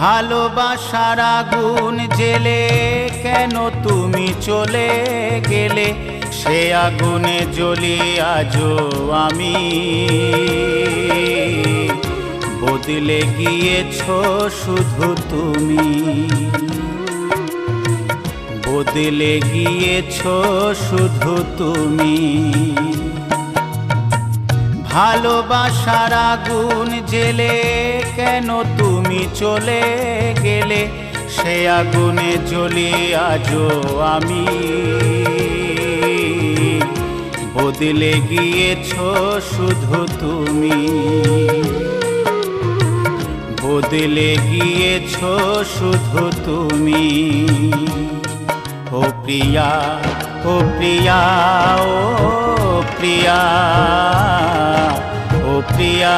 ভালোবাসার আগুন জেলে কেন তুমি চলে গেলে, সে আগুনে জ্বলি আজও আমি। বদলে গিয়েছো শুধু তুমি, বদলে গিয়েছো শুধু তুমি। ভালোবাসার আগুন জেলে কেন তুমি চলে গেলে, সে আগুনে জ্বলি আজও আমি। বদলে গিয়েছো শুধু তুমি, বদলে গিয়েছো শুধু তুমি। ও প্রিয়া, ও প্রিয়া, ও প্রিয়া, ও প্রিয়া।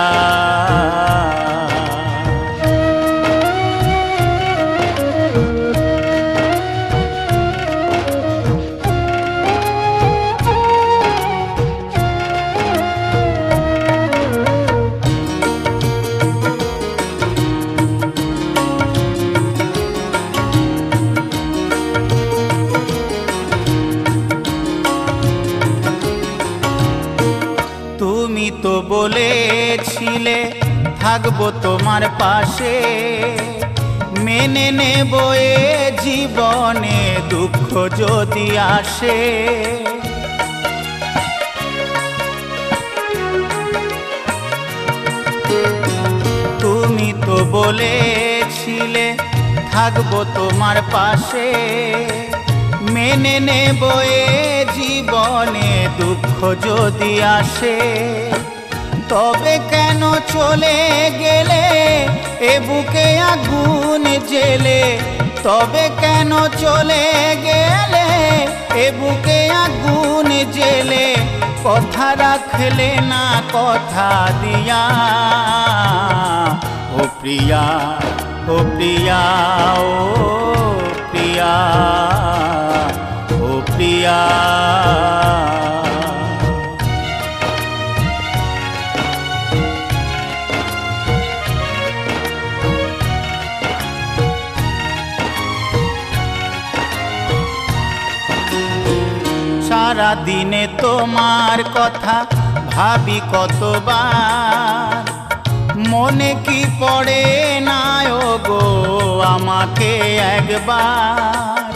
তুমি তো বলেছিলে থাকবো তোমার পাশে, মেনে নেব এ জীবনে দুঃখ যদি আসে। তুমি তো বলেছিলে থাকবো তোমার পাশে, মেনে নেব এ জীবনে দুঃখ যদি আসে। তবে কেন চলে গেলে এ বুকে আগুন জেলে, তবে কেন চলে গেলে এ বুকে আগুন জেলে। কথা রাখলে না কথা দিয়া, ও প্রিয়া, ও প্রিয়া, ও প্রিয়া, ও প্রিয়া। সারা দিনে তোমার কথা ভাবি কতবার, মনে কি পড়ে না গো আমাকে একবার।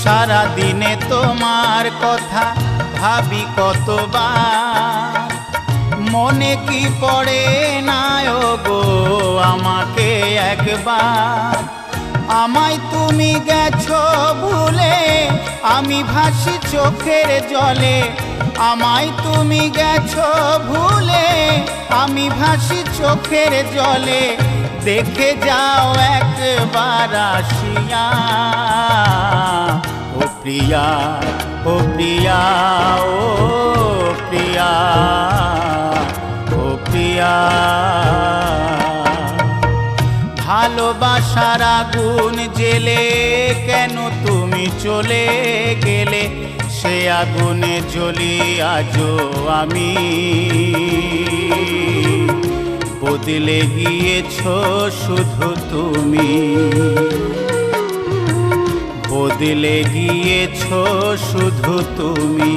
সারা দিনে তোমার কথা ভাবি কতবার, মনে কি পড়ে না গো আমাকে একবার। আমায় তুমি গেছো ভুলে, আমি ভাসি চোখের জলে। আমায় তুমি গেছো ভুলে, আমি ভাসি চোখের জলে। দেখে যাও একবার আসিয়া, ও প্রিয়া, ও প্রিয়া, ও প্রিয়া, ও প্রিয়া। ভালোবাসার আগুন জেলে কেন তুমি চলে গেলে, সে আগুনে জ্বলি আজও আমি। বদলে গিয়েছো শুধু তুমি, বদলে গিয়েছো শুধু তুমি।